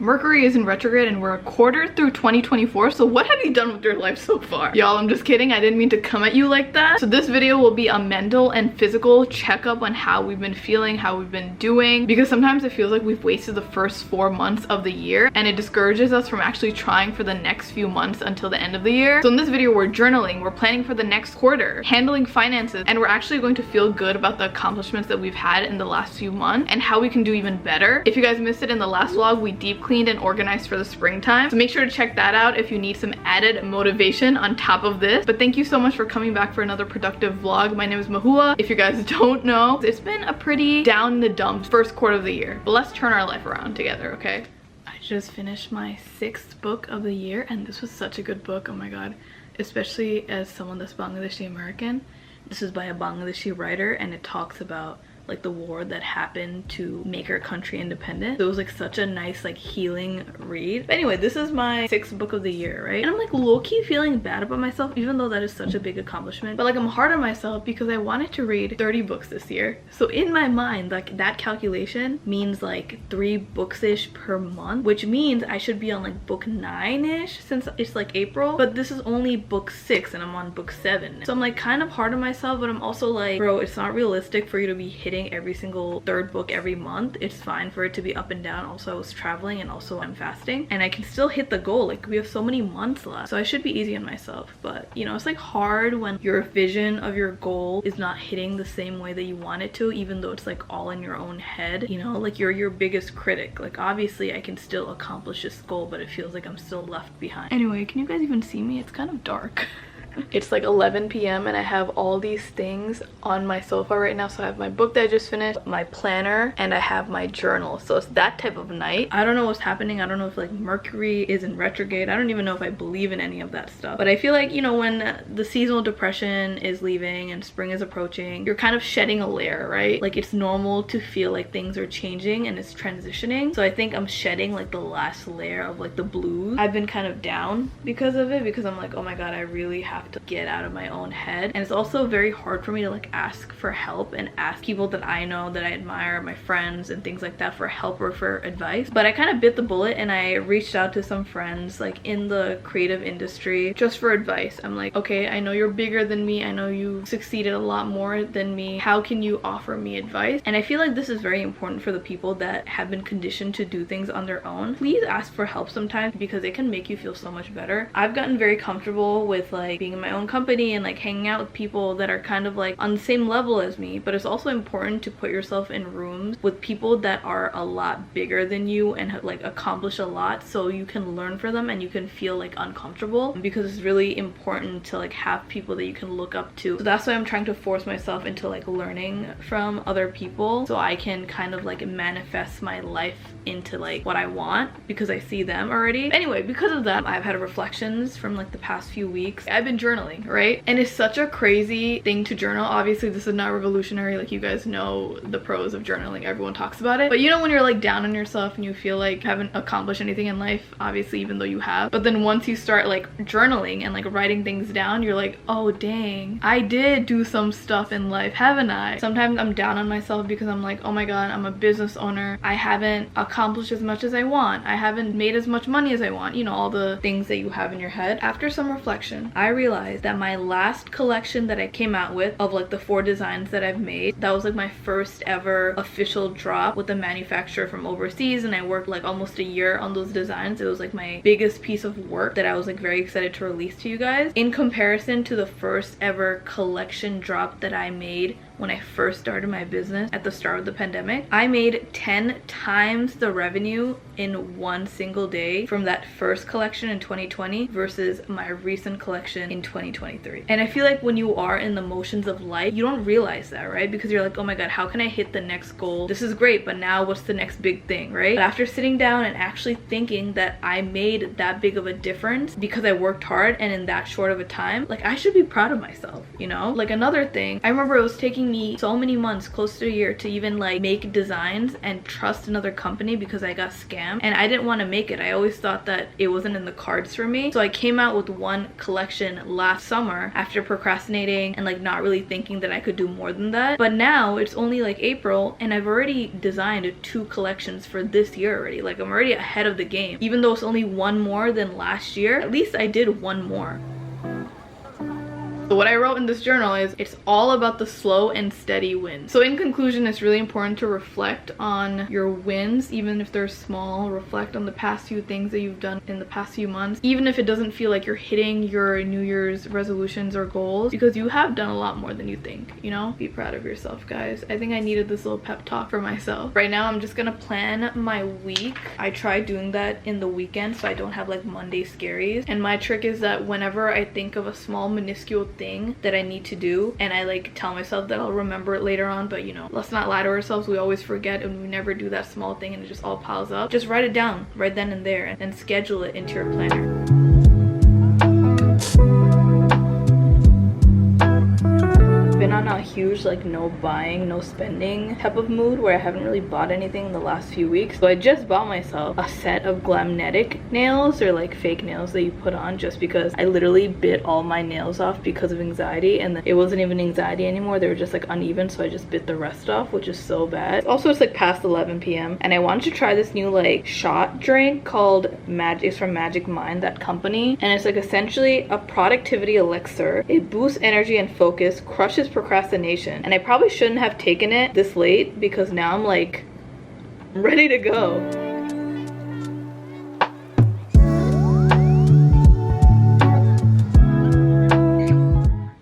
Mercury is in retrograde and we're a quarter through 2024, so what have you done with your life so far? Y'all, I'm just kidding. I didn't mean to come at you like that. So this video will be a mental and physical checkup on how we've been feeling, how we've been doing, because sometimes it feels like we've wasted the first 4 months of the year and it discourages us from actually trying for the next few months until the end of the year. So in this video, we're journaling, we're planning for the next quarter, handling finances, and we're actually going to feel good about the accomplishments that we've had in the last few months and how we can do even better. If you guys missed it in the last vlog, we deep cleaned and organized for the springtime, so make sure to check that out if you need some added motivation on top of this. But thank you so much for coming back for another productive vlog. My name is Mahua. If you guys don't know, it's been a pretty down in the dumps first quarter of the year, but let's turn our life around together, okay? I just finished my 6th book of the year and this was such a good book. Oh my god, especially as someone that's Bangladeshi American. This is by a Bangladeshi writer and it talks about like the war that happened to make our country independent. So it was like such a nice like healing read. But anyway, this is my 6th book of the year, right? And I'm like low-key feeling bad about myself, even though that is such a big accomplishment. But like I'm hard on myself because I wanted to read 30 books this year. So in my mind, like that calculation means like 3 books-ish per month, which means I should be on like book 9-ish since it's like April. But this is only book 6 and I'm on book 7. So I'm like kind of hard on myself, but I'm also like, bro, it's not realistic for you to be hitting every single 3rd book every month. It's fine for it to be up and down. Also, I was traveling and also I'm fasting and I can still hit the goal. Like we have so many months left, so I should be easy on myself. But you know, it's like hard when your vision of your goal is not hitting the same way that you want it to, even though it's like all in your own head, you know, like you're your biggest critic. Like obviously I can still accomplish this goal, but it feels like I'm still left behind. Anyway, can you guys even see me? It's kind of dark. It's like 11 p.m. and I have all these things on my sofa right now. So I have my book that I just finished, my planner, and I have my journal. So it's that type of night. I don't know what's happening. I don't know if like Mercury is in retrograde. I don't even know if I believe in any of that stuff. But I feel like, you know, when the seasonal depression is leaving and spring is approaching, you're kind of shedding a layer, right? Like it's normal to feel like things are changing and it's transitioning. So I think I'm shedding like the last layer of like the blues. I've been kind of down because of it, because I'm like, oh my god, I really have to get out of my own head. And it's also very hard for me to like ask for help and ask people that I know, that I admire, my friends and things like that, for help or for advice. But I kind of bit the bullet and I reached out to some friends like in the creative industry just for advice. I'm like, okay, I know you're bigger than me, I know you succeeded a lot more than me, how can you offer me advice? And I feel like this is very important for the people that have been conditioned to do things on their own. Please ask for help sometimes because it can make you feel so much better. I've gotten very comfortable with like being in my own company and like hanging out with people that are kind of like on the same level as me, but it's also important to put yourself in rooms with people that are a lot bigger than you and have like accomplished a lot, so you can learn from them and you can feel like uncomfortable, because it's really important to like have people that you can look up to. So that's why I'm trying to force myself into like learning from other people so I can kind of like manifest my life into like what I want, because I see them already. Anyway, because of that, I've had reflections from like the past few weeks. I've been journaling, right? And it's such a crazy thing to journal. Obviously this is not revolutionary, like you guys know the pros of journaling, everyone talks about it. But you know when you're like down on yourself and you feel like you haven't accomplished anything in life, obviously, even though you have, but then once you start like journaling and like writing things down, you're like, oh dang, I did do some stuff in life, haven't I? Sometimes I'm down on myself because I'm like, oh my god, I'm a business owner, I haven't accomplished as much as I want, I haven't made as much money as I want, you know, all the things that you have in your head. After some reflection, I realized that my last collection that I came out with of like the 4 designs that I've made, that was like my first ever official drop with a manufacturer from overseas, and I worked like almost a year on those designs. It was like my biggest piece of work that I was like very excited to release to you guys. In comparison to the first ever collection drop that I made when I first started my business at the start of the pandemic, I made 10 times the revenue in one single day from that first collection in 2020 versus my recent collection in 2023. And I feel like when you are in the motions of life, you don't realize that, right? Because you're like, oh my god, how can I hit the next goal? This is great, but now what's the next big thing, right? But after sitting down and actually thinking that I made that big of a difference because I worked hard and in that short of a time, like I should be proud of myself, you know? Like another thing, I remember it was taking taking me so many months, close to a year, to even like make designs and trust another company because I got scammed, and I didn't want to make it. I always thought that it wasn't in the cards for me. So I came out with one collection last summer after procrastinating and like not really thinking that I could do more than that. But now it's only like April and I've already designed 2 collections for this year already. Like I'm already ahead of the game. Even though it's only one more than last year, at least I did one more. So what I wrote in this journal is, it's all about the slow and steady wins. So in conclusion, it's really important to reflect on your wins, even if they're small. Reflect on the past few things that you've done in the past few months, even if it doesn't feel like you're hitting your New Year's resolutions or goals, because you have done a lot more than you think, you know? Be proud of yourself, guys. I think I needed this little pep talk for myself. Right now, I'm just gonna plan my week. I try doing that in the weekend so I don't have like Monday scaries. And my trick is that whenever I think of a small minuscule thing that I need to do, and I like tell myself that I'll remember it later on, but you know, let's not lie to ourselves. We always forget and we never do that small thing and it just all piles up. Just write it down right then and there and schedule it into your planner. Been on a huge like no buying, no spending type of mood where I haven't really bought anything in the last few weeks. So I just bought myself a set of Glamnetic nails, or like fake nails that you put on, just because I literally bit all my nails off because of anxiety, and it wasn't even anxiety anymore, they were just like uneven, so I just bit the rest off, which is so bad. Also, it's like past 11 p.m. and I wanted to try this new like shot drink called Magic. It's from Magic Mind, that company, and it's like essentially a productivity elixir. It boosts energy and focus, crushes procrastination, and I probably shouldn't have taken it this late because now I'm like ready to go.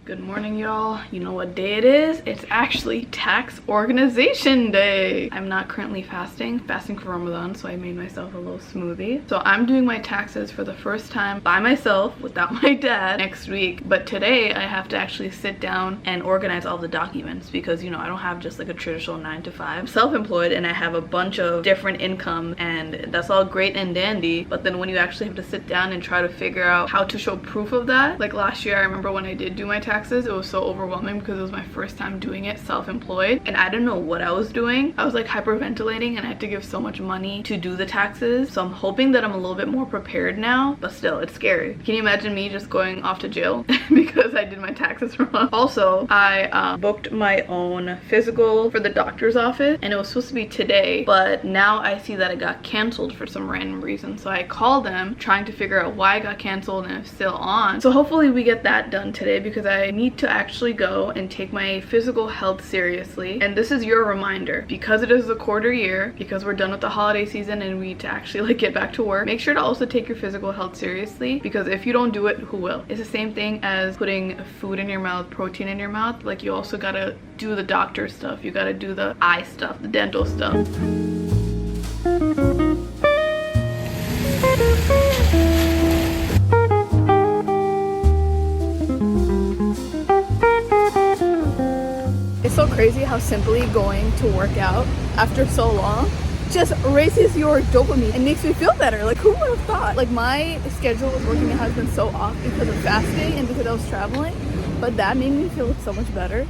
Good morning, y'all. You know what day it is? It's actually tax organization day. I'm not currently fasting for Ramadan, so I made myself a little smoothie. So I'm doing my taxes for the first time by myself without my dad next week. But today I have to actually sit down and organize all the documents because, you know, I don't have just like a traditional 9-to-5. I'm self-employed and I have a bunch of different income, and that's all great and dandy. But then when you actually have to sit down and try to figure out how to show proof of that, like last year, I remember when I did do my taxes, it was so overwhelming because it was my first time doing it self-employed and I didn't know what I was doing. I was like hyperventilating and I had to give so much money to do the taxes. So I'm hoping that I'm a little bit more prepared now, but still, it's scary. Can you imagine me just going off to jail because I did my taxes wrong? Also, I booked my own physical for the doctor's office and it was supposed to be today, but now I see that it got canceled for some random reason. So I called them trying to figure out why it got canceled and it's still on. So hopefully we get that done today because I need to actually go and take my physical health seriously. And this is your reminder, because it is the quarter year, because we're done with the holiday season and we need to actually like get back to work, make sure to also take your physical health seriously, because if you don't do it, who will? It's the same thing as putting food in your mouth, protein in your mouth. Like, you also gotta do the doctor stuff, you gotta do the eye stuff, the dental stuff. It's so crazy how simply going to work out after so long just raises your dopamine and makes me feel better. Like, who would have thought? Like, my schedule with working out has been so off because of fasting and because I was traveling, but that made me feel so much better.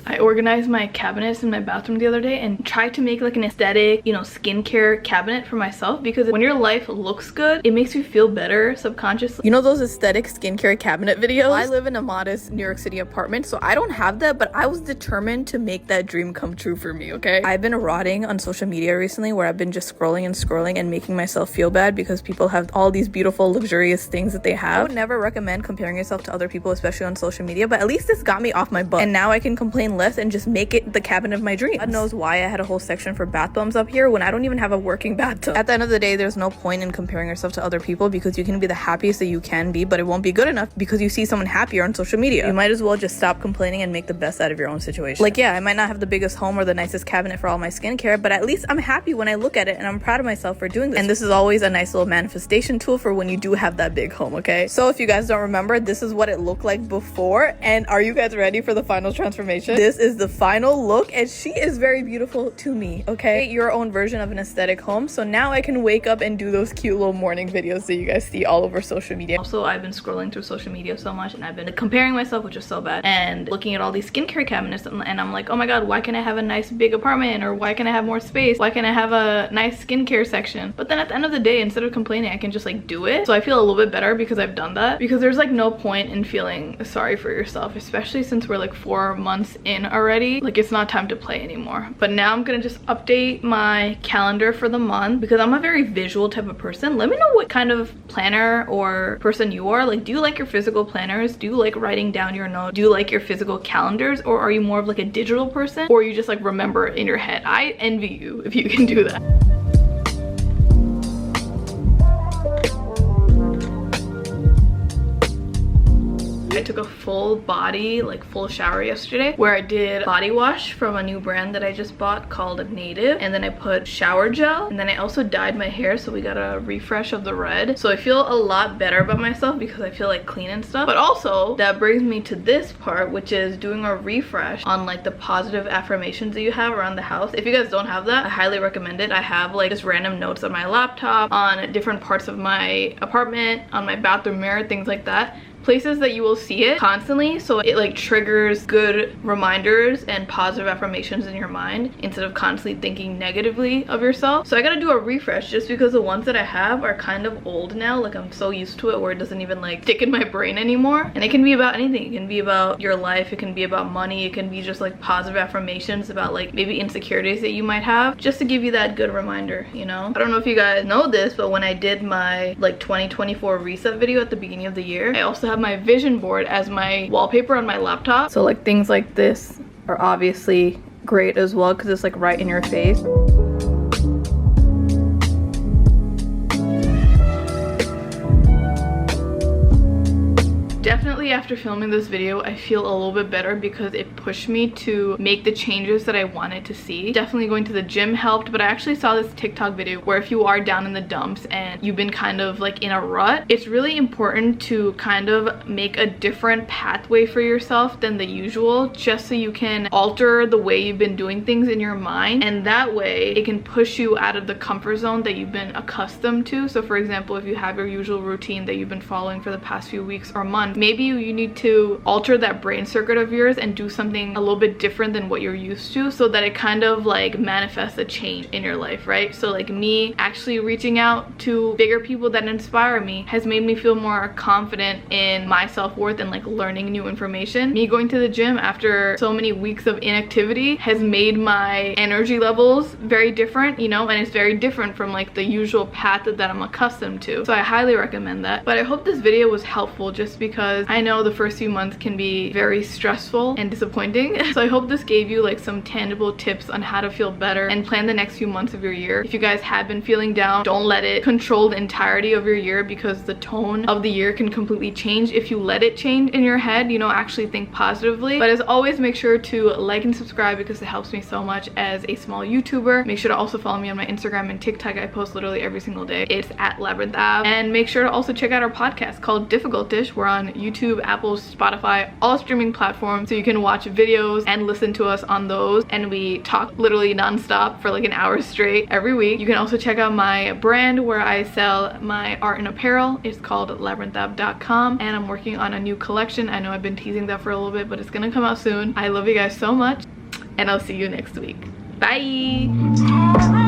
I organized my cabinets in my bathroom the other day and tried to make like an aesthetic, you know, skincare cabinet for myself, because when your life looks good, it makes you feel better subconsciously. You know those aesthetic skincare cabinet videos? I live in a modest New York City apartment, so I don't have that, but I was determined to make that dream come true for me, okay? I've been rotting on social media recently where I've been just scrolling and making myself feel bad because people have all these beautiful, luxurious things that they have. I would never recommend comparing yourself to other people, especially on social media, but at least this got me off my butt. And now I can complain less and just make it the cabinet of my dreams. God knows why I had a whole section for bath bombs up here when I don't even have a working bathtub. At the end of the day, there's no point in comparing yourself to other people, because you can be the happiest that you can be, but it won't be good enough because you see someone happier on social media. You might as well just stop complaining and make the best out of your own situation. Like, yeah, I might not have the biggest home or the nicest cabinet for all my skincare, but at least I'm happy when I look at it and I'm proud of myself for doing this. And this is always a nice little manifestation tool for when you do have that big home, okay? So if you guys don't remember, this is what it looked like before, and are you guys ready for the final transformation? this is the final look, and she is very beautiful to me, okay? Your own version of an aesthetic home, so now I can wake up and do those cute little morning videos that you guys see all over social media. Also, I've been scrolling through social media so much, and I've been comparing myself, which is so bad, and looking at all these skincare cabinets, and I'm like, oh my god, why can't I have a nice big apartment, or why can't I have more space? Why can't I have a nice skincare section? But then at the end of the day, instead of complaining, I can just like do it. So I feel a little bit better because I've done that, because there's like no point in feeling sorry for yourself, especially since we're like 4 months in already. Like, it's not time to play anymore. But now I'm gonna just update my calendar for the month, because I'm a very visual type of person. Let me know what kind of planner or person you are. Like, do you like your physical planners? Do you like writing down your notes? Do you like your physical calendars? Or are you more of like a digital person? Or you just like remember it in your head? I envy you if you can do that. I took a full body, like full shower yesterday, where I did body wash from a new brand that I just bought called Native, and then I put shower gel, and then I also dyed my hair, so we got a refresh of the red. So I feel a lot better about myself because I feel like clean and stuff. But also that brings me to this part, which is doing a refresh on like the positive affirmations that you have around the house. If you guys don't have that, I highly recommend it. I have like just random notes on my laptop, on different parts of my apartment, on my bathroom mirror, things like that. Places that you will see it constantly, so it like triggers good reminders and positive affirmations in your mind instead of constantly thinking negatively of yourself. So I gotta do a refresh, just because the ones that I have are kind of old now. Like, I'm so used to it where it doesn't even like stick in my brain anymore. And it can be about anything. It can be about your life, it can be about money, it can be just like positive affirmations about like maybe insecurities that you might have, just to give you that good reminder, you know? I don't know if you guys know this, but when I did my like 2024 reset video at the beginning of the year, I also have my vision board as my wallpaper on my laptop. So like things like this are obviously great as well, because it's like right in your face. Definitely after filming this video, I feel a little bit better because it pushed me to make the changes that I wanted to see. Definitely going to the gym helped, but I actually saw this TikTok video where if you are down in the dumps and you've been kind of like in a rut, it's really important to kind of make a different pathway for yourself than the usual, just so you can alter the way you've been doing things in your mind, and that way it can push you out of the comfort zone that you've been accustomed to. So for example, if you have your usual routine that you've been following for the past few weeks or months, maybe you need to alter that brain circuit of yours and do something a little bit different than what you're used to, so that it kind of like manifests a change in your life, right? So like me actually reaching out to bigger people that inspire me has made me feel more confident in my self-worth and like learning new information. Me going to the gym after so many weeks of inactivity has made my energy levels very different, you know, and it's very different from like the usual path that I'm accustomed to. So I highly recommend that. But I hope this video was helpful, just because I know the first few months can be very stressful and disappointing. So I hope this gave you like some tangible tips on how to feel better and plan the next few months of your year. If you guys have been feeling down, don't let it control the entirety of your year, because the tone of the year can completely change if you let it change in your head, you know, actually think positively. But as always, make sure to like and subscribe, because it helps me so much as a small YouTuber. Make sure to also follow me on my Instagram and TikTok. I post literally every single day. It's at Labyrinth Ave. And make sure to also check out our podcast called Difficult-ish. We're on YouTube, Apple, Spotify, all streaming platforms, so you can watch videos and listen to us on those, and we talk literally non-stop for like an hour straight every week. You can also check out my brand where I sell my art and apparel. It's called labyrinthab.com, and I'm working on a new collection. I know I've been teasing that for a little bit, but it's gonna come out soon. I love you guys so much, and I'll see you next week. Bye.